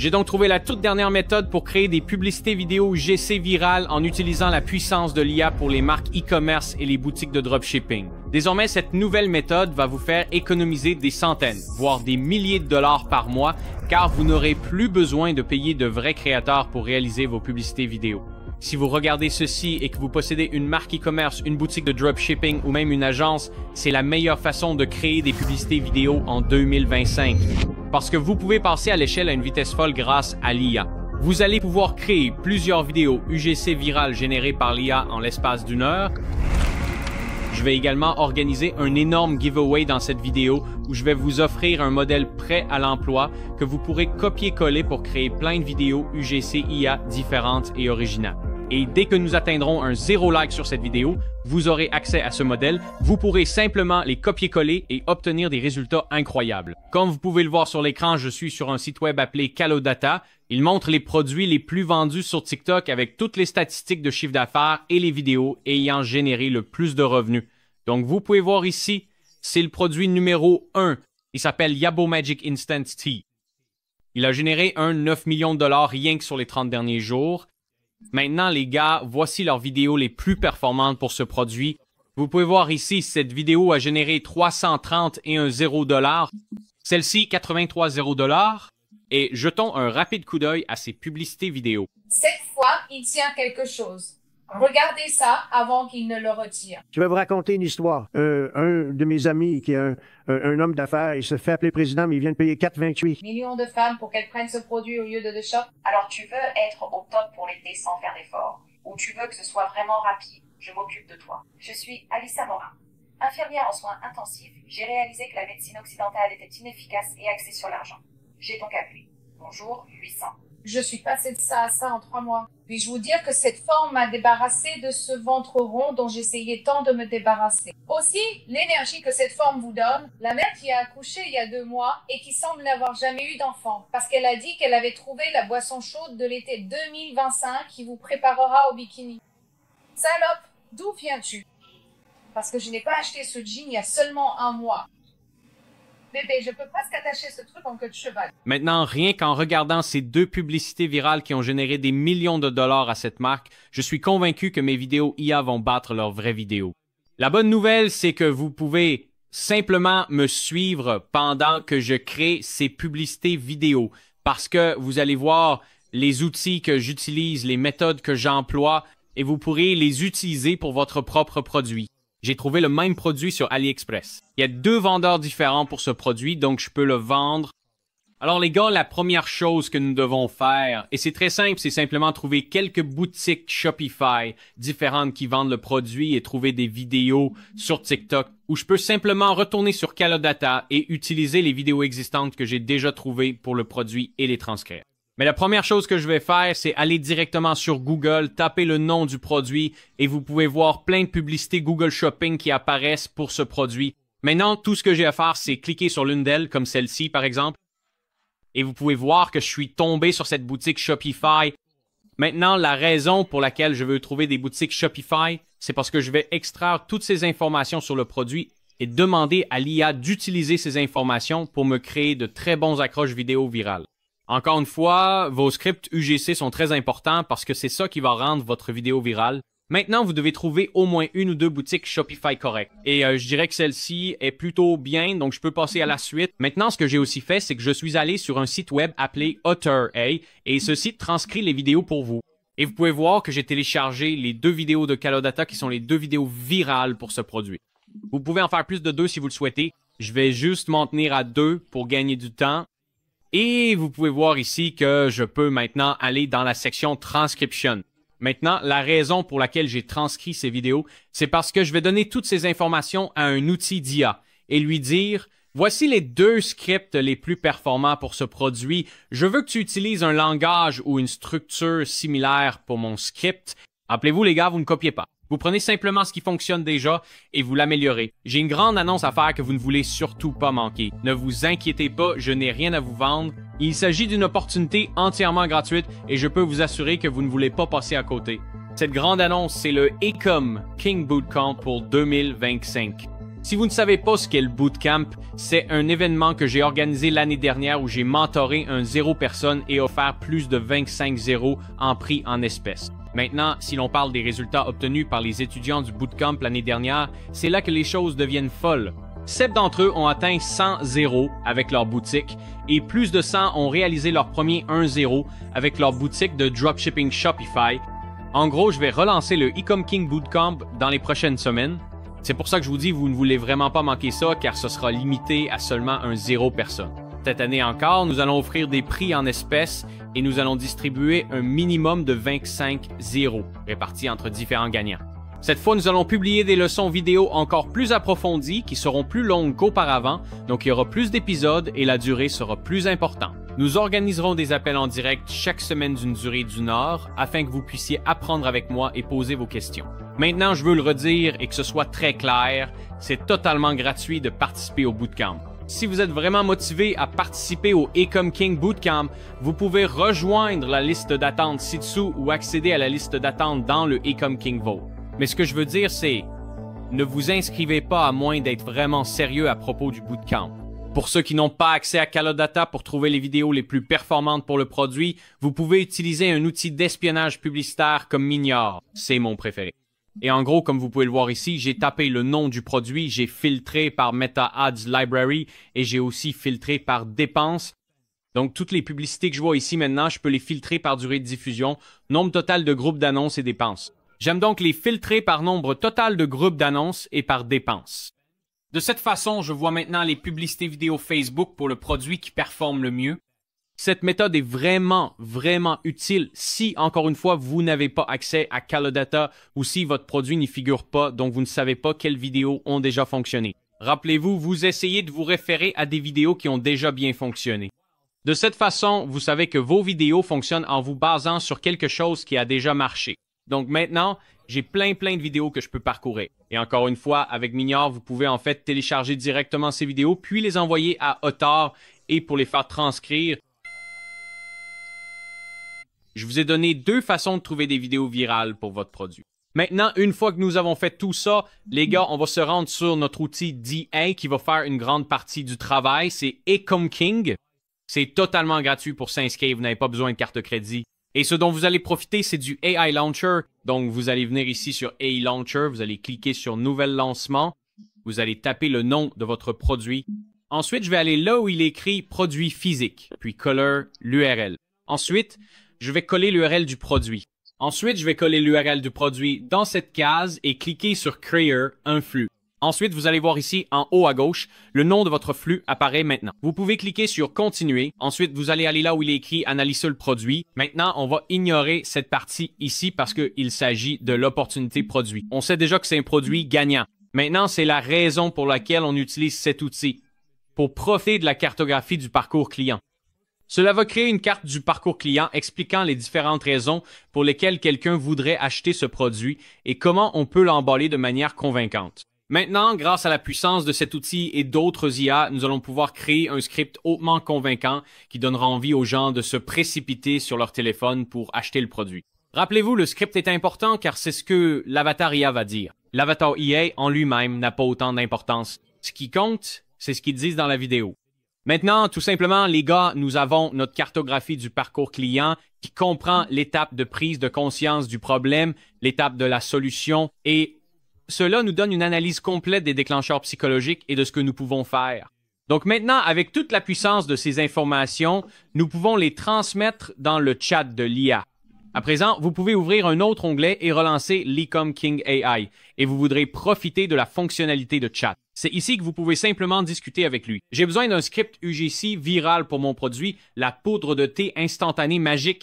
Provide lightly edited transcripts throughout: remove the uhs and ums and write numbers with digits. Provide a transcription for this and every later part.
J'ai donc trouvé la toute dernière méthode pour créer des publicités vidéo UGC virales en utilisant la puissance de l'IA pour les marques e-commerce et les boutiques de dropshipping. Désormais, cette nouvelle méthode va vous faire économiser des centaines, voire des milliers de dollars par mois, car vous n'aurez plus besoin de payer de vrais créateurs pour réaliser vos publicités vidéo. Si vous regardez ceci et que vous possédez une marque e-commerce, une boutique de dropshipping ou même une agence, c'est la meilleure façon de créer des publicités vidéo en 2025. Parce que vous pouvez passer à l'échelle à une vitesse folle grâce à l'IA. Vous allez pouvoir créer plusieurs vidéos UGC virales générées par l'IA en l'espace d'une heure. Je vais également organiser un énorme giveaway dans cette vidéo où je vais vous offrir un modèle prêt à l'emploi que vous pourrez copier-coller pour créer plein de vidéos UGC IA différentes et originales. Et dès que nous atteindrons un 0 like sur cette vidéo, vous aurez accès à ce modèle. Vous pourrez simplement les copier-coller et obtenir des résultats incroyables. Comme vous pouvez le voir sur l'écran, je suis sur un site web appelé Calodata. Il montre les produits les plus vendus sur TikTok avec toutes les statistiques de chiffre d'affaires et les vidéos ayant généré le plus de revenus. Donc vous pouvez voir ici, c'est le produit numéro 1. Il s'appelle Yabo Magic Instant Tea. Il a généré un 9 millions de dollars rien que sur les 30 derniers jours. Maintenant, les gars, voici leurs vidéos les plus performantes pour ce produit. Vous pouvez voir ici, cette vidéo a généré 330 et un 0 $. Celle-ci, 83 0 $. Et jetons un rapide coup d'œil à ces publicités vidéo. Cette fois, il tient quelque chose. Regardez ça avant qu'il ne le retire. Je vais vous raconter une histoire. Un de mes amis qui est un homme d'affaires, il se fait appeler président, mais il vient de payer 4,28. Millions de femmes pour qu'elles prennent ce produit au lieu de The Shop. Alors tu veux être au top pour l'été sans faire d'efforts, ou tu veux que ce soit vraiment rapide. Je m'occupe de toi. Je suis Alissa Morin. Infirmière en soins intensifs, j'ai réalisé que la médecine occidentale était inefficace et axée sur l'argent. J'ai donc appelé. Bonjour, 800. Je suis passée de ça à ça en 3 mois. Puis-je vous dire que cette forme m'a débarrassée de ce ventre rond dont j'essayais tant de me débarrasser. Aussi, l'énergie que cette forme vous donne, la mère qui a accouché il y a 2 mois et qui semble n'avoir jamais eu d'enfant, parce qu'elle a dit qu'elle avait trouvé la boisson chaude de l'été 2025 qui vous préparera au bikini. Salope, d'où viens-tu? Parce que je n'ai pas acheté ce jean il y a seulement 1 mois. Bébé, je peux presque attacher ce truc en queue de cheval. Maintenant, rien qu'en regardant ces 2 publicités virales qui ont généré des millions de dollars à cette marque, je suis convaincu que mes vidéos IA vont battre leurs vraies vidéos. La bonne nouvelle, c'est que vous pouvez simplement me suivre pendant que je crée ces publicités vidéo parce que vous allez voir les outils que j'utilise, les méthodes que j'emploie et vous pourrez les utiliser pour votre propre produit. J'ai trouvé le même produit sur AliExpress. Il y a 2 vendeurs différents pour ce produit, donc je peux le vendre. Alors les gars, la première chose que nous devons faire, et c'est très simple, c'est simplement trouver quelques boutiques Shopify différentes qui vendent le produit et trouver des vidéos sur TikTok où je peux simplement retourner sur Calodata et utiliser les vidéos existantes que j'ai déjà trouvées pour le produit et les transcrire. Mais la première chose que je vais faire, c'est aller directement sur Google, taper le nom du produit et vous pouvez voir plein de publicités Google Shopping qui apparaissent pour ce produit. Maintenant, tout ce que j'ai à faire, c'est cliquer sur l'une d'elles, comme celle-ci par exemple. Et vous pouvez voir que je suis tombé sur cette boutique Shopify. Maintenant, la raison pour laquelle je veux trouver des boutiques Shopify, c'est parce que je vais extraire toutes ces informations sur le produit et demander à l'IA d'utiliser ces informations pour me créer de très bons accroches vidéo virales. Encore une fois, vos scripts UGC sont très importants parce que c'est ça qui va rendre votre vidéo virale. Maintenant, vous devez trouver au moins 1 ou 2 boutiques Shopify correctes. Et je dirais que celle-ci est plutôt bien, donc je peux passer à la suite. Maintenant, ce que j'ai aussi fait, c'est que je suis allé sur un site web appelé Otter et ce site transcrit les vidéos pour vous. Et vous pouvez voir que j'ai téléchargé les 2 vidéos de Calodata qui sont les 2 vidéos virales pour ce produit. Vous pouvez en faire plus de 2 si vous le souhaitez. Je vais juste m'en tenir à 2 pour gagner du temps. Et vous pouvez voir ici que je peux maintenant aller dans la section Transcription. Maintenant, la raison pour laquelle j'ai transcrit ces vidéos, c'est parce que je vais donner toutes ces informations à un outil d'IA et lui dire « Voici les 2 scripts les plus performants pour ce produit. Je veux que tu utilises un langage ou une structure similaire pour mon script. » Appelez-vous les gars, vous ne copiez pas. Vous prenez simplement ce qui fonctionne déjà et vous l'améliorez. J'ai une grande annonce à faire que vous ne voulez surtout pas manquer. Ne vous inquiétez pas, je n'ai rien à vous vendre. Il s'agit d'une opportunité entièrement gratuite et je peux vous assurer que vous ne voulez pas passer à côté. Cette grande annonce, c'est le Ecom King Bootcamp pour 2025. Si vous ne savez pas ce qu'est le bootcamp, c'est un événement que j'ai organisé l'année dernière où j'ai mentoré un 0 personne et offert plus de 25 zéros en prix en espèces. Maintenant, si l'on parle des résultats obtenus par les étudiants du bootcamp l'année dernière, c'est là que les choses deviennent folles. 7 d'entre eux ont atteint 100 zéros avec leur boutique et plus de 100 ont réalisé leur premier 1-0 avec leur boutique de dropshipping Shopify. En gros, je vais relancer le Ecom King Bootcamp dans les prochaines semaines. C'est pour ça que je vous dis, vous ne voulez vraiment pas manquer ça car ce sera limité à seulement un 0 personne. Cette année encore, nous allons offrir des prix en espèces et nous allons distribuer un minimum de 25 zéros répartis entre différents gagnants. Cette fois, nous allons publier des leçons vidéo encore plus approfondies qui seront plus longues qu'auparavant, donc il y aura plus d'épisodes et la durée sera plus importante. Nous organiserons des appels en direct chaque semaine d'une durée d'1 heure afin que vous puissiez apprendre avec moi et poser vos questions. Maintenant, je veux le redire et que ce soit très clair, c'est totalement gratuit de participer au bootcamp. Si vous êtes vraiment motivé à participer au Ecom King Bootcamp, vous pouvez rejoindre la liste d'attente ci-dessous ou accéder à la liste d'attente dans le Ecom King Vault. Mais ce que je veux dire, c'est ne vous inscrivez pas à moins d'être vraiment sérieux à propos du bootcamp. Pour ceux qui n'ont pas accès à Calodata pour trouver les vidéos les plus performantes pour le produit, vous pouvez utiliser un outil d'espionnage publicitaire comme Mignard. C'est mon préféré. Et en gros, comme vous pouvez le voir ici, j'ai tapé le nom du produit, j'ai filtré par Meta Ads Library et j'ai aussi filtré par dépenses. Donc, toutes les publicités que je vois ici maintenant, je peux les filtrer par durée de diffusion, nombre total de groupes d'annonces et dépenses. J'aime donc les filtrer par nombre total de groupes d'annonces et par dépenses. De cette façon, je vois maintenant les publicités vidéo Facebook pour le produit qui performe le mieux. Cette méthode est vraiment utile si, encore une fois, vous n'avez pas accès à Calodata ou si votre produit n'y figure pas, donc vous ne savez pas quelles vidéos ont déjà fonctionné. Rappelez-vous, vous essayez de vous référer à des vidéos qui ont déjà bien fonctionné. De cette façon, vous savez que vos vidéos fonctionnent en vous basant sur quelque chose qui a déjà marché. Donc maintenant, j'ai plein de vidéos que je peux parcourir. Et encore une fois, avec Mignard, vous pouvez en fait télécharger directement ces vidéos, puis les envoyer à Otar et pour les faire transcrire. Je vous ai donné 2 façons de trouver des vidéos virales pour votre produit. Maintenant, une fois que nous avons fait tout ça, les gars, on va se rendre sur notre outil DA qui va faire une grande partie du travail. C'est Ecom King. C'est totalement gratuit pour s'inscrire. Vous n'avez pas besoin de carte de crédit. Et ce dont vous allez profiter, c'est du AI Launcher. Donc, vous allez venir ici sur AI Launcher. Vous allez cliquer sur Nouvel lancement. Vous allez taper le nom de votre produit. Ensuite, je vais aller là où il est écrit Produit physique, puis Color l'URL. Ensuite, je vais coller l'URL du produit. Ensuite, je vais coller l'URL du produit dans cette case et cliquer sur Create un flux. Ensuite, vous allez voir ici en haut à gauche, le nom de votre flux apparaît maintenant. Vous pouvez cliquer sur Continuer. Ensuite, vous allez aller là où il est écrit Analyser le produit. Maintenant, on va ignorer cette partie ici parce qu'il s'agit de l'opportunité produit. On sait déjà que c'est un produit gagnant. Maintenant, c'est la raison pour laquelle on utilise cet outil, pour profiter de la cartographie du parcours client. Cela va créer une carte du parcours client expliquant les différentes raisons pour lesquelles quelqu'un voudrait acheter ce produit et comment on peut l'emballer de manière convaincante. Maintenant, grâce à la puissance de cet outil et d'autres IA, nous allons pouvoir créer un script hautement convaincant qui donnera envie aux gens de se précipiter sur leur téléphone pour acheter le produit. Rappelez-vous, le script est important car c'est ce que l'avatar IA va dire. L'avatar IA en lui-même n'a pas autant d'importance. Ce qui compte, c'est ce qu'ils disent dans la vidéo. Maintenant, tout simplement, les gars, nous avons notre cartographie du parcours client qui comprend l'étape de prise de conscience du problème, l'étape de la solution et cela nous donne une analyse complète des déclencheurs psychologiques et de ce que nous pouvons faire. Donc maintenant, avec toute la puissance de ces informations, nous pouvons les transmettre dans le chat de l'IA. À présent, vous pouvez ouvrir un autre onglet et relancer l'Ecom King AI et vous voudrez profiter de la fonctionnalité de chat. C'est ici que vous pouvez simplement discuter avec lui. J'ai besoin d'un script UGC viral pour mon produit, la poudre de thé instantanée magique.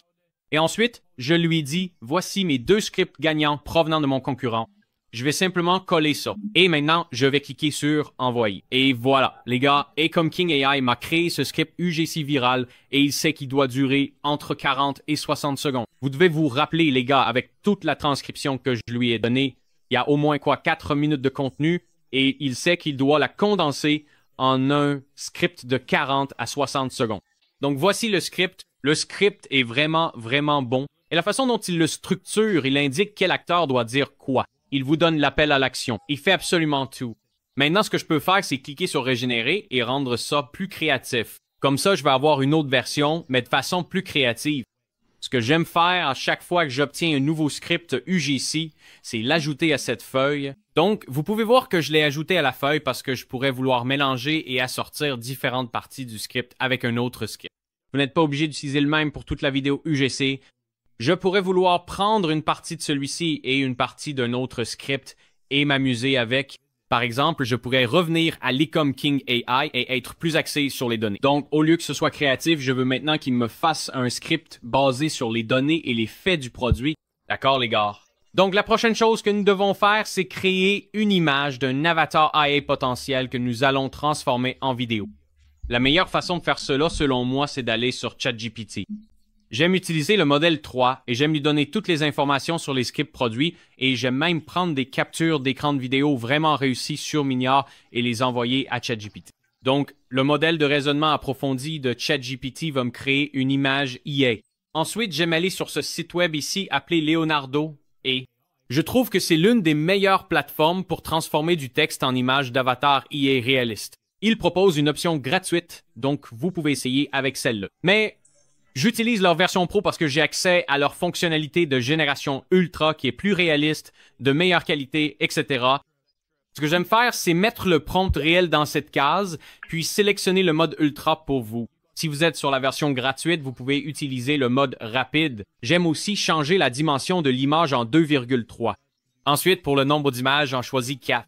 Et ensuite, je lui dis, voici mes 2 scripts gagnants provenant de mon concurrent. Je vais simplement coller ça. Et maintenant, je vais cliquer sur Envoyer. Et voilà, les gars, Ecom King AI m'a créé ce script UGC viral et il sait qu'il doit durer entre 40 et 60 secondes. Vous devez vous rappeler, les gars, avec toute la transcription que je lui ai donnée, il y a au moins 4 minutes de contenu et il sait qu'il doit la condenser en un script de 40 à 60 secondes. Donc voici le script. Le script est vraiment bon. Et la façon dont il le structure, il indique quel acteur doit dire quoi. Il vous donne l'appel à l'action. Il fait absolument tout. Maintenant, ce que je peux faire, c'est cliquer sur Régénérer et rendre ça plus créatif. Comme ça, je vais avoir une autre version, mais de façon plus créative. Ce que j'aime faire à chaque fois que j'obtiens un nouveau script UGC, c'est l'ajouter à cette feuille. Donc, vous pouvez voir que je l'ai ajouté à la feuille parce que je pourrais vouloir mélanger et assortir différentes parties du script avec un autre script. Vous n'êtes pas obligé d'utiliser le même pour toute la vidéo UGC. Je pourrais vouloir prendre une partie de celui-ci et une partie d'un autre script et m'amuser avec. Par exemple, je pourrais revenir à l'Ecom King AI et être plus axé sur les données. Donc, au lieu que ce soit créatif, je veux maintenant qu'il me fasse un script basé sur les données et les faits du produit. D'accord, les gars? Donc, la prochaine chose que nous devons faire, c'est créer une image d'un avatar IA potentiel que nous allons transformer en vidéo. La meilleure façon de faire cela, selon moi, c'est d'aller sur ChatGPT. J'aime utiliser le modèle 3 et j'aime lui donner toutes les informations sur les scripts produits et j'aime même prendre des captures d'écran de vidéo vraiment réussies sur Miniar et les envoyer à ChatGPT. Donc, le modèle de raisonnement approfondi de ChatGPT va me créer une image IA. Ensuite, j'aime aller sur ce site web ici appelé Leonardo et je trouve que c'est l'une des meilleures plateformes pour transformer du texte en image d'avatar IA réaliste. Il propose une option gratuite, donc vous pouvez essayer avec celle-là. Mais j'utilise leur version pro parce que j'ai accès à leur fonctionnalité de génération ultra qui est plus réaliste, de meilleure qualité, etc. Ce que j'aime faire, c'est mettre le prompt réel dans cette case, puis sélectionner le mode ultra pour vous. Si vous êtes sur la version gratuite, vous pouvez utiliser le mode rapide. J'aime aussi changer la dimension de l'image en 2,3. Ensuite, pour le nombre d'images, j'en choisis 4.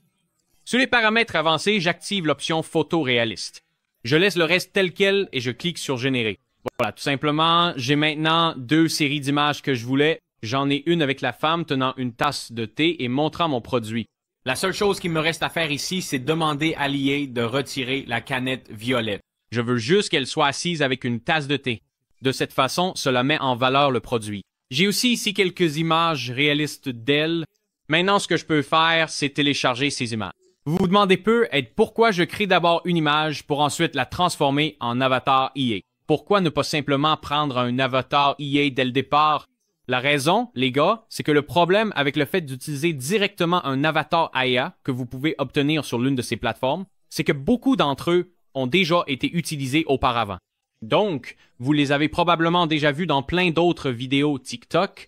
Sur les paramètres avancés, j'active l'option photo réaliste. Je laisse le reste tel quel et je clique sur générer. Voilà, tout simplement, j'ai maintenant 2 séries d'images que je voulais. J'en ai une avec la femme tenant une tasse de thé et montrant mon produit. La seule chose qu'il me reste à faire ici, c'est demander à l'IA de retirer la canette violette. Je veux juste qu'elle soit assise avec une tasse de thé. De cette façon, cela met en valeur le produit. J'ai aussi ici quelques images réalistes d'elle. Maintenant, ce que je peux faire, c'est télécharger ces images. Vous vous demandez peut-être pourquoi je crée d'abord une image pour ensuite la transformer en avatar IA. Pourquoi ne pas simplement prendre un avatar IA dès le départ? La raison, les gars, c'est que le problème avec le fait d'utiliser directement un avatar IA que vous pouvez obtenir sur l'une de ces plateformes, c'est que beaucoup d'entre eux ont déjà été utilisés auparavant. Donc, vous les avez probablement déjà vus dans plein d'autres vidéos TikTok.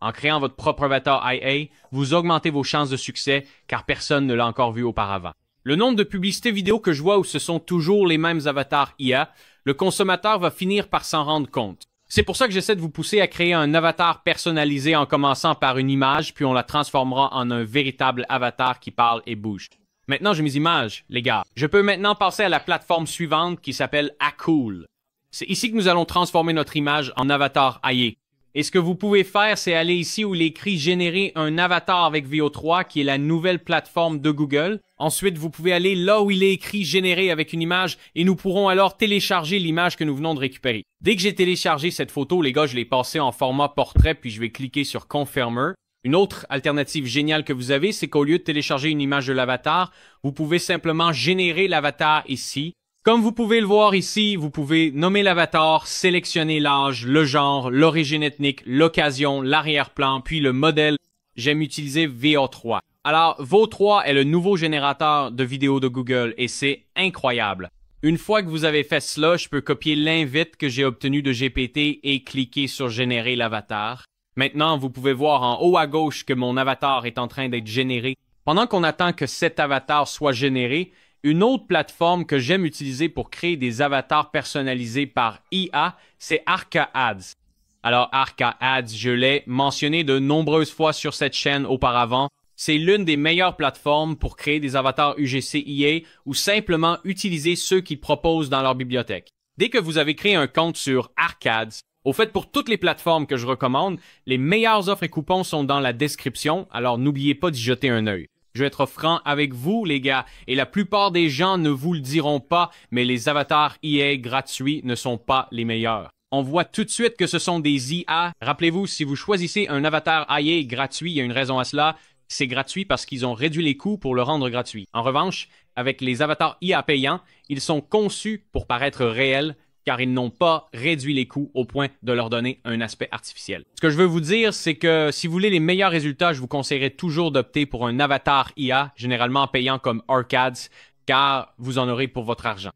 En créant votre propre avatar IA, vous augmentez vos chances de succès car personne ne l'a encore vu auparavant. Le nombre de publicités vidéo que je vois où ce sont toujours les mêmes avatars IA, le consommateur va finir par s'en rendre compte. C'est pour ça que j'essaie de vous pousser à créer un avatar personnalisé en commençant par une image, puis on la transformera en un véritable avatar qui parle et bouge. Maintenant, j'ai mes images, les gars. Je peux maintenant passer à la plateforme suivante qui s'appelle Acool. C'est ici que nous allons transformer notre image en avatar IA. Et ce que vous pouvez faire, c'est aller ici où il est écrit « Générer un avatar avec VO3 » qui est la nouvelle plateforme de Google. Ensuite, vous pouvez aller là où il est écrit « Générer avec une image » et nous pourrons alors télécharger l'image que nous venons de récupérer. Dès que j'ai téléchargé cette photo, les gars, je l'ai passée en format portrait puis je vais cliquer sur « Confirmer ». Une autre alternative géniale que vous avez, c'est qu'au lieu de télécharger une image de l'avatar, vous pouvez simplement générer l'avatar ici. Comme vous pouvez le voir ici, vous pouvez nommer l'avatar, sélectionner l'âge, le genre, l'origine ethnique, l'occasion, l'arrière-plan, puis le modèle. J'aime utiliser VO3. Alors, VO3 est le nouveau générateur de vidéos de Google et c'est incroyable. Une fois que vous avez fait cela, je peux copier l'invite que j'ai obtenu de GPT et cliquer sur générer l'avatar. Maintenant, vous pouvez voir en haut à gauche que mon avatar est en train d'être généré. Pendant qu'on attend que cet avatar soit généré, une autre plateforme que j'aime utiliser pour créer des avatars personnalisés par IA, c'est Arca Ads. Alors Arca Ads, je l'ai mentionné de nombreuses fois sur cette chaîne auparavant. C'est l'une des meilleures plateformes pour créer des avatars UGC IA ou simplement utiliser ceux qu'ils proposent dans leur bibliothèque. Dès que vous avez créé un compte sur Arca Ads, au fait, pour toutes les plateformes que je recommande, les meilleures offres et coupons sont dans la description, alors n'oubliez pas d'y jeter un œil. Je vais être franc avec vous, les gars, et la plupart des gens ne vous le diront pas, mais les avatars IA gratuits ne sont pas les meilleurs. On voit tout de suite que ce sont des IA. Rappelez-vous, si vous choisissez un avatar IA gratuit, il y a une raison à cela. C'est gratuit parce qu'ils ont réduit les coûts pour le rendre gratuit. En revanche, avec les avatars IA payants, ils sont conçus pour paraître réels, car ils n'ont pas réduit les coûts au point de leur donner un aspect artificiel. Ce que je veux vous dire, c'est que si vous voulez les meilleurs résultats, je vous conseillerais toujours d'opter pour un avatar IA, généralement payant comme Arcads, car vous en aurez pour votre argent.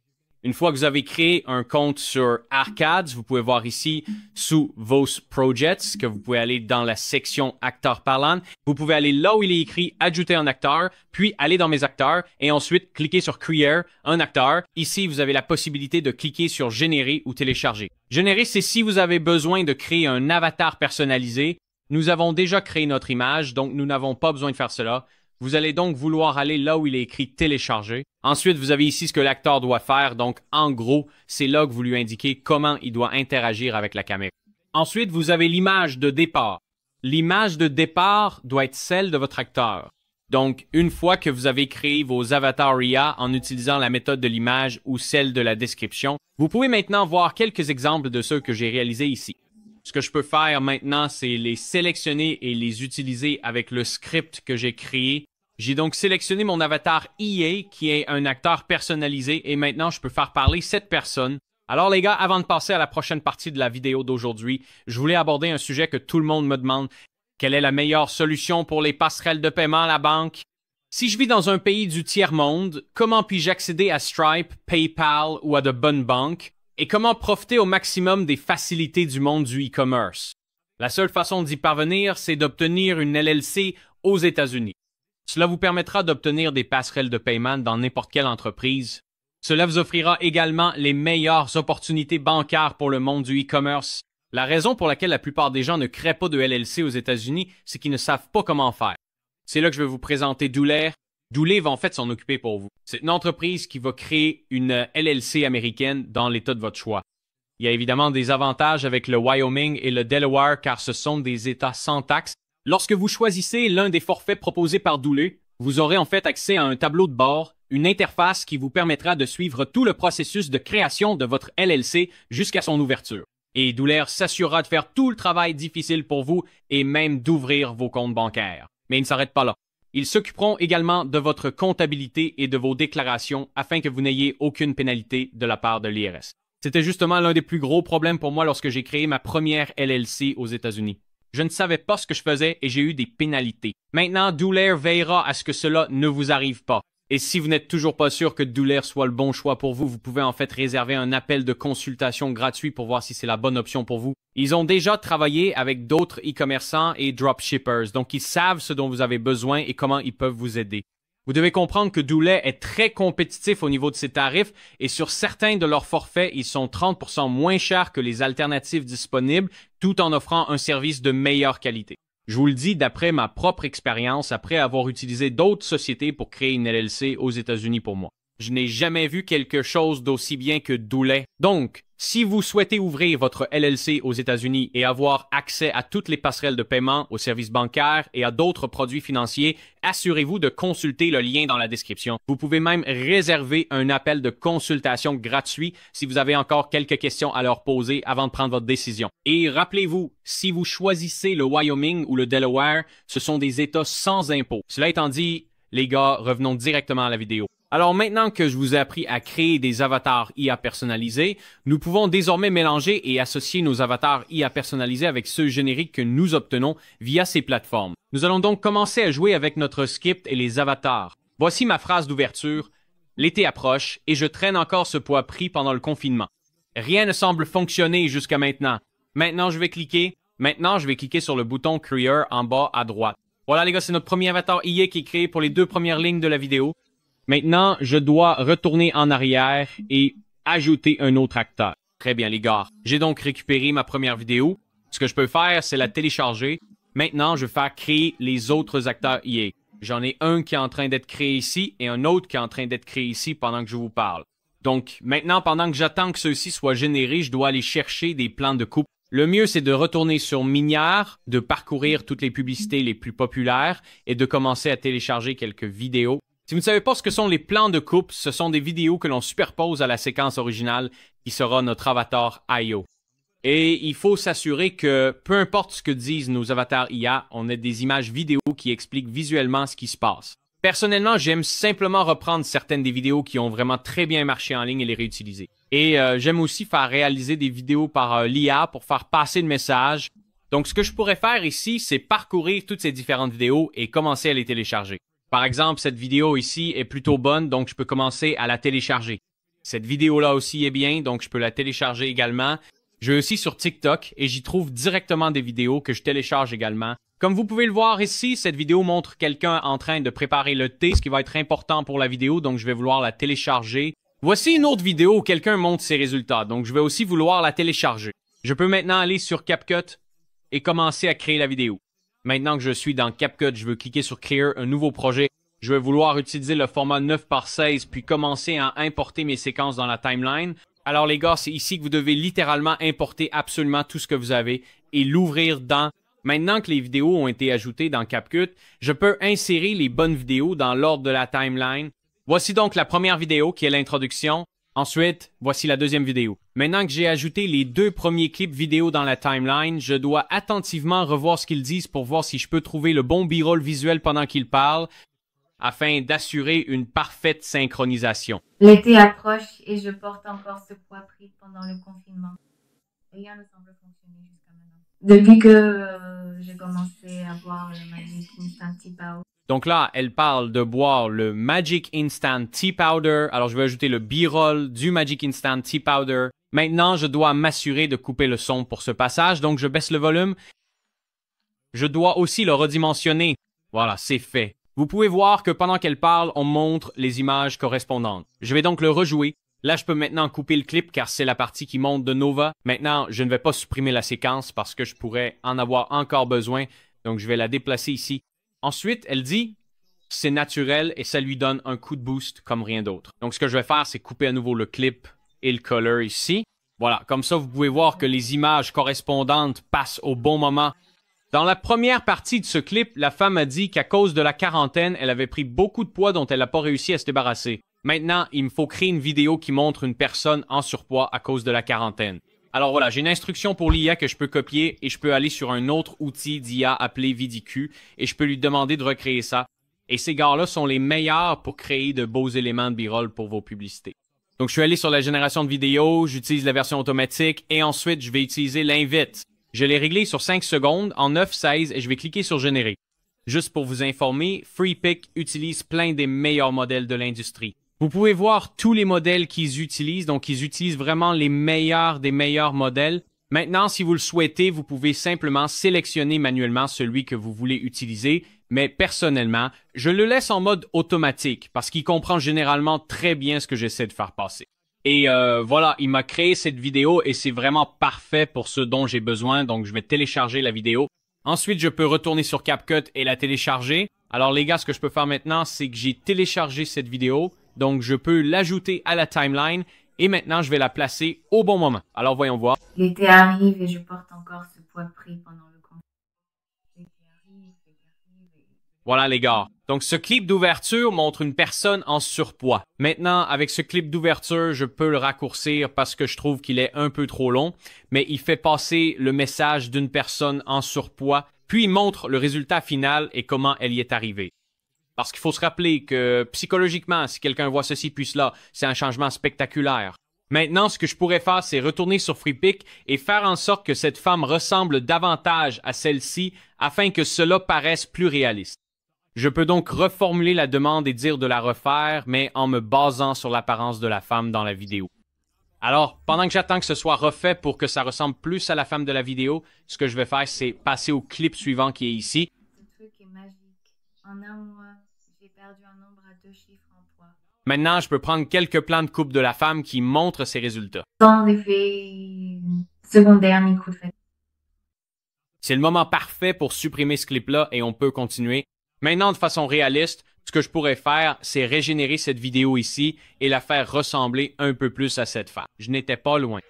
Une fois que vous avez créé un compte sur Arcads, vous pouvez voir ici sous vos projects que vous pouvez aller dans la section acteurs parlants. Vous pouvez aller là où il est écrit ajouter un acteur, puis aller dans mes acteurs et ensuite cliquer sur Create un acteur. Ici, vous avez la possibilité de cliquer sur générer ou télécharger. Générer, c'est si vous avez besoin de créer un avatar personnalisé. Nous avons déjà créé notre image, donc nous n'avons pas besoin de faire cela. Vous allez donc vouloir aller là où il est écrit télécharger. Ensuite, vous avez ici ce que l'acteur doit faire. Donc, en gros, c'est là que vous lui indiquez comment il doit interagir avec la caméra. Ensuite, vous avez l'image de départ. L'image de départ doit être celle de votre acteur. Donc, une fois que vous avez créé vos avatars IA en utilisant la méthode de l'image ou celle de la description, vous pouvez maintenant voir quelques exemples de ceux que j'ai réalisés ici. Ce que je peux faire maintenant, c'est les sélectionner et les utiliser avec le script que j'ai créé. J'ai donc sélectionné mon avatar EA, qui est un acteur personnalisé, et maintenant, je peux faire parler cette personne. Alors les gars, avant de passer à la prochaine partie de la vidéo d'aujourd'hui, je voulais aborder un sujet que tout le monde me demande. Quelle est la meilleure solution pour les passerelles de paiement à la banque? Si je vis dans un pays du tiers-monde, comment puis-je accéder à Stripe, PayPal ou à de bonnes banques? Et comment profiter au maximum des facilités du monde du e-commerce? La seule façon d'y parvenir, c'est d'obtenir une LLC aux États-Unis. Cela vous permettra d'obtenir des passerelles de paiement dans n'importe quelle entreprise. Cela vous offrira également les meilleures opportunités bancaires pour le monde du e-commerce. La raison pour laquelle la plupart des gens ne créent pas de LLC aux États-Unis, c'est qu'ils ne savent pas comment faire. C'est là que je vais vous présenter Doolare. Doolare va en fait s'en occuper pour vous. C'est une entreprise qui va créer une LLC américaine dans l'État de votre choix. Il y a évidemment des avantages avec le Wyoming et le Delaware car ce sont des États sans taxes. Lorsque vous choisissez l'un des forfaits proposés par Doolare, vous aurez en fait accès à un tableau de bord, une interface qui vous permettra de suivre tout le processus de création de votre LLC jusqu'à son ouverture. Et Doolare s'assurera de faire tout le travail difficile pour vous et même d'ouvrir vos comptes bancaires. Mais il ne s'arrête pas là. Ils s'occuperont également de votre comptabilité et de vos déclarations afin que vous n'ayez aucune pénalité de la part de l'IRS. C'était justement l'un des plus gros problèmes pour moi lorsque j'ai créé ma première LLC aux États-Unis. Je ne savais pas ce que je faisais et j'ai eu des pénalités. Maintenant, Doolare veillera à ce que cela ne vous arrive pas. Et si vous n'êtes toujours pas sûr que Doolare soit le bon choix pour vous, vous pouvez en fait réserver un appel de consultation gratuit pour voir si c'est la bonne option pour vous. Ils ont déjà travaillé avec d'autres e-commerçants et dropshippers, donc ils savent ce dont vous avez besoin et comment ils peuvent vous aider. Vous devez comprendre que Doolare est très compétitif au niveau de ses tarifs et sur certains de leurs forfaits, ils sont 30% moins chers que les alternatives disponibles tout en offrant un service de meilleure qualité. Je vous le dis d'après ma propre expérience, après avoir utilisé d'autres sociétés pour créer une LLC aux États-Unis pour moi. Je n'ai jamais vu quelque chose d'aussi bien que Doolare. Donc, si vous souhaitez ouvrir votre LLC aux États-Unis et avoir accès à toutes les passerelles de paiement, aux services bancaires et à d'autres produits financiers, assurez-vous de consulter le lien dans la description. Vous pouvez même réserver un appel de consultation gratuit si vous avez encore quelques questions à leur poser avant de prendre votre décision. Et rappelez-vous, si vous choisissez le Wyoming ou le Delaware, ce sont des États sans impôts. Cela étant dit, les gars, revenons directement à la vidéo. Alors maintenant que je vous ai appris à créer des avatars IA personnalisés, nous pouvons désormais mélanger et associer nos avatars IA personnalisés avec ceux génériques que nous obtenons via ces plateformes. Nous allons donc commencer à jouer avec notre script et les avatars. Voici ma phrase d'ouverture. L'été approche et je traîne encore ce poids pris pendant le confinement. Rien ne semble fonctionner jusqu'à maintenant. Maintenant, je vais cliquer sur le bouton Create en bas à droite. Voilà les gars, c'est notre premier avatar IA qui est créé pour les 2 premières lignes de la vidéo. Maintenant, je dois retourner en arrière et ajouter un autre acteur. Très bien, les gars. J'ai donc récupéré ma première vidéo. Ce que je peux faire, c'est la télécharger. Maintenant, je vais faire créer les autres acteurs IA. J'en ai un qui est en train d'être créé ici et un autre qui est en train d'être créé ici pendant que je vous parle. Donc, maintenant, pendant que j'attends que ceux-ci soient générés, je dois aller chercher des plans de coupe. Le mieux, c'est de retourner sur Minière, de parcourir toutes les publicités les plus populaires et de commencer à télécharger quelques vidéos. Si vous ne savez pas ce que sont les plans de coupe, ce sont des vidéos que l'on superpose à la séquence originale qui sera notre avatar IO. Et il faut s'assurer que, peu importe ce que disent nos avatars IA, on ait des images vidéo qui expliquent visuellement ce qui se passe. Personnellement, j'aime simplement reprendre certaines des vidéos qui ont vraiment très bien marché en ligne et les réutiliser. Et j'aime aussi faire réaliser des vidéos par l'IA pour faire passer le message. Donc, ce que je pourrais faire ici, c'est parcourir toutes ces différentes vidéos et commencer à les télécharger. Par exemple, cette vidéo ici est plutôt bonne, donc je peux commencer à la télécharger. Cette vidéo-là aussi est bien, donc je peux la télécharger également. Je vais aussi sur TikTok et j'y trouve directement des vidéos que je télécharge également. Comme vous pouvez le voir ici, cette vidéo montre quelqu'un en train de préparer le thé, ce qui va être important pour la vidéo, donc je vais vouloir la télécharger. Voici une autre vidéo où quelqu'un montre ses résultats, donc je vais aussi vouloir la télécharger. Je peux maintenant aller sur CapCut et commencer à créer la vidéo. Maintenant que je suis dans CapCut, je veux cliquer sur Clear, un nouveau projet. Je vais vouloir utiliser le format 9:16 puis commencer à importer mes séquences dans la timeline. Alors les gars, c'est ici que vous devez littéralement importer absolument tout ce que vous avez et l'ouvrir dans... Maintenant que les vidéos ont été ajoutées dans CapCut, je peux insérer les bonnes vidéos dans l'ordre de la timeline. Voici donc la première vidéo qui est l'introduction. Ensuite, voici la deuxième vidéo. Maintenant que j'ai ajouté les deux premiers clips vidéo dans la timeline, je dois attentivement revoir ce qu'ils disent pour voir si je peux trouver le bon b-roll visuel pendant qu'ils parlent afin d'assurer une parfaite synchronisation. L'été approche et je porte encore ce poids pris pendant le confinement. Rien ne semble fonctionner jusqu'à maintenant. Depuis que j'ai commencé à boire le Magic Instant Tea Powder. Donc là, elle parle de boire le Magic Instant Tea Powder. Alors, je vais ajouter le B-roll du Magic Instant Tea Powder. Maintenant, je dois m'assurer de couper le son pour ce passage. Donc, je baisse le volume. Je dois aussi le redimensionner. Voilà, c'est fait. Vous pouvez voir que pendant qu'elle parle, on montre les images correspondantes. Je vais donc le rejouer. Là, je peux maintenant couper le clip car c'est la partie qui monte de Nova. Maintenant, je ne vais pas supprimer la séquence parce que je pourrais en avoir encore besoin. Donc, je vais la déplacer ici. Ensuite, elle dit « c'est naturel » et ça lui donne un coup de boost comme rien d'autre. Donc, ce que je vais faire, c'est couper à nouveau le clip et le color ici. Voilà, comme ça, vous pouvez voir que les images correspondantes passent au bon moment. Dans la première partie de ce clip, la femme a dit qu'à cause de la quarantaine, elle avait pris beaucoup de poids dont elle n'a pas réussi à se débarrasser. Maintenant, il me faut créer une vidéo qui montre une personne en surpoids à cause de la quarantaine. Alors voilà, j'ai une instruction pour l'IA que je peux copier et je peux aller sur un autre outil d'IA appelé VidiQ et je peux lui demander de recréer ça. Et ces gars-là sont les meilleurs pour créer de beaux éléments de b-roll pour vos publicités. Donc je suis allé sur la génération de vidéos, j'utilise la version automatique et ensuite je vais utiliser l'invite. Je l'ai réglé sur 5 secondes en 9:16 et je vais cliquer sur générer. Juste pour vous informer, FreePic utilise plein des meilleurs modèles de l'industrie. Vous pouvez voir tous les modèles qu'ils utilisent, donc ils utilisent vraiment les meilleurs des meilleurs modèles. Maintenant, si vous le souhaitez, vous pouvez simplement sélectionner manuellement celui que vous voulez utiliser, mais personnellement, je le laisse en mode automatique parce qu'il comprend généralement très bien ce que j'essaie de faire passer. Et voilà, il m'a créé cette vidéo et c'est vraiment parfait pour ce dont j'ai besoin, donc je vais télécharger la vidéo. Ensuite, je peux retourner sur CapCut et la télécharger. Alors les gars, ce que je peux faire maintenant, c'est que j'ai téléchargé cette vidéo. Donc, je peux l'ajouter à la timeline et maintenant, je vais la placer au bon moment. Alors, voyons voir. L'été arrive et je porte encore ce poids pris pendant le confinement. Voilà, les gars. Donc, ce clip d'ouverture montre une personne en surpoids. Maintenant, avec ce clip d'ouverture, je peux le raccourcir parce que je trouve qu'il est un peu trop long, mais il fait passer le message d'une personne en surpoids, puis il montre le résultat final et comment elle y est arrivée. Parce qu'il faut se rappeler que psychologiquement, si quelqu'un voit ceci puis cela, c'est un changement spectaculaire. Maintenant, ce que je pourrais faire, c'est retourner sur FreePic et faire en sorte que cette femme ressemble davantage à celle-ci afin que cela paraisse plus réaliste. Je peux donc reformuler la demande et dire de la refaire, mais en me basant sur l'apparence de la femme dans la vidéo. Alors, pendant que j'attends que ce soit refait pour que ça ressemble plus à la femme de la vidéo, ce que je vais faire, c'est passer au clip suivant qui est ici. Ce truc est magique. En un mois, j'ai perdu un nombre à 2 chiffres en poids. Maintenant, je peux prendre quelques plans de coupe de la femme qui montrent ses résultats. Sans effet secondaire ni coup de fatigue. C'est le moment parfait pour supprimer ce clip-là et on peut continuer. Maintenant, de façon réaliste, ce que je pourrais faire, c'est régénérer cette vidéo ici et la faire ressembler un peu plus à cette femme. Je n'étais pas loin.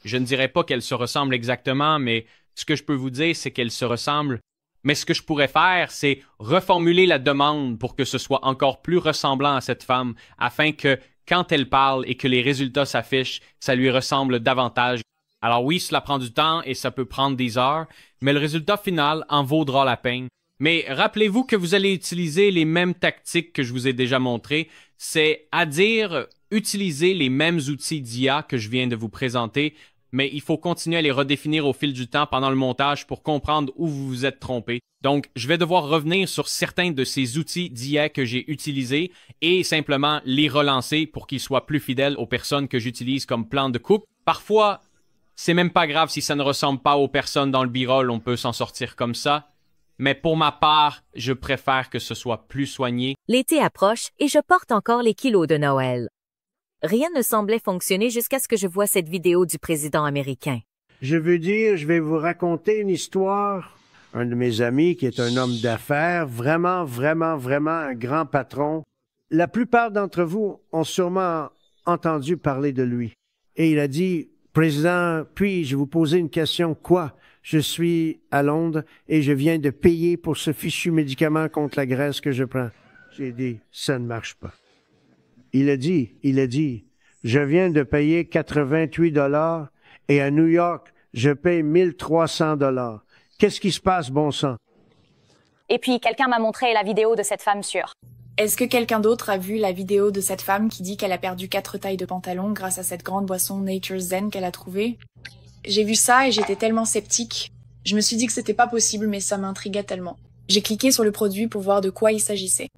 Je ne dirais pas qu'elle se ressemble exactement, mais ce que je peux vous dire, c'est qu'elle se ressemble. Mais ce que je pourrais faire, c'est reformuler la demande pour que ce soit encore plus ressemblant à cette femme, afin que, quand elle parle et que les résultats s'affichent, ça lui ressemble davantage. Alors oui, cela prend du temps et ça peut prendre des heures, mais le résultat final en vaudra la peine. Mais rappelez-vous que vous allez utiliser les mêmes tactiques que je vous ai déjà montrées, c'est à dire utiliser les mêmes outils d'IA que je viens de vous présenter, mais il faut continuer à les redéfinir au fil du temps pendant le montage pour comprendre où vous vous êtes trompé. Donc, je vais devoir revenir sur certains de ces outils d'IA que j'ai utilisés et simplement les relancer pour qu'ils soient plus fidèles aux personnes que j'utilise comme plan de coupe. Parfois, c'est même pas grave si ça ne ressemble pas aux personnes dans le B-roll, on peut s'en sortir comme ça. Mais pour ma part, je préfère que ce soit plus soigné. L'été approche et je porte encore les kilos de Noël. Rien ne semblait fonctionner jusqu'à ce que je voie cette vidéo du président américain. Je veux dire, je vais vous raconter une histoire. Un de mes amis qui est un homme d'affaires, vraiment un grand patron. La plupart d'entre vous ont sûrement entendu parler de lui. Et il a dit, « Président, puis-je vous poser une question? Quoi? Je suis à Londres et je viens de payer pour ce fichu médicament contre la graisse que je prends. » J'ai dit, « Ça ne marche pas. » Il a dit, « Je viens de payer 88 $ et à New York, je paye 1300 $. Qu'est-ce qui se passe, bon sang? » Et puis, quelqu'un m'a montré la vidéo de cette femme sûre. Est-ce que quelqu'un d'autre a vu la vidéo de cette femme qui dit qu'elle a perdu 4 tailles de pantalon grâce à cette grande boisson Nature's Zen qu'elle a trouvée? J'ai vu ça et j'étais tellement sceptique. Je me suis dit que c'était pas possible, mais ça m'intriguait tellement. J'ai cliqué sur le produit pour voir de quoi il s'agissait.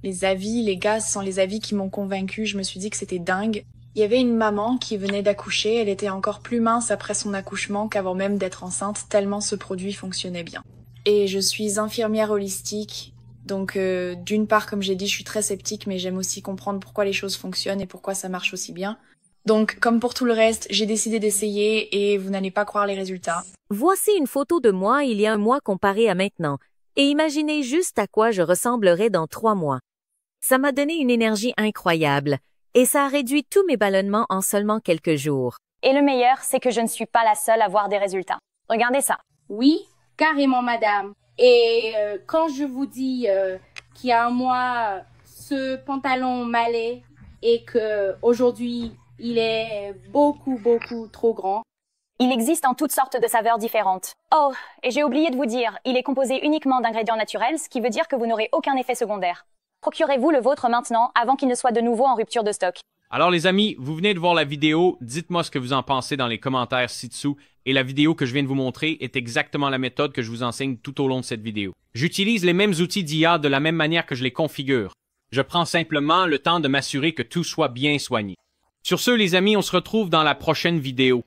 Les avis, les gars, ce sont les avis qui m'ont convaincu. Je me suis dit que c'était dingue. Il y avait une maman qui venait d'accoucher. Elle était encore plus mince après son accouchement qu'avant même d'être enceinte, tellement ce produit fonctionnait bien. Et je suis infirmière holistique. Donc, d'une part, comme j'ai dit, je suis très sceptique, mais j'aime aussi comprendre pourquoi les choses fonctionnent et pourquoi ça marche aussi bien. Donc, comme pour tout le reste, j'ai décidé d'essayer et vous n'allez pas croire les résultats. Voici une photo de moi il y a un mois comparée à maintenant. Et imaginez juste à quoi je ressemblerai dans 3 mois. Ça m'a donné une énergie incroyable. Et ça a réduit tous mes ballonnements en seulement quelques jours. Et le meilleur, c'est que je ne suis pas la seule à voir des résultats. Regardez ça. Oui, carrément, madame. Et quand je vous dis qu'il y a un mois, ce pantalon m'allait et que aujourd'hui il est beaucoup trop grand. Il existe en toutes sortes de saveurs différentes. Oh, et j'ai oublié de vous dire, il est composé uniquement d'ingrédients naturels, ce qui veut dire que vous n'aurez aucun effet secondaire. Procurez-vous le vôtre maintenant, avant qu'il ne soit de nouveau en rupture de stock. Alors les amis, vous venez de voir la vidéo, dites-moi ce que vous en pensez dans les commentaires ci-dessous, et la vidéo que je viens de vous montrer est exactement la méthode que je vous enseigne tout au long de cette vidéo. J'utilise les mêmes outils d'IA de la même manière que je les configure. Je prends simplement le temps de m'assurer que tout soit bien soigné. Sur ce les amis, on se retrouve dans la prochaine vidéo.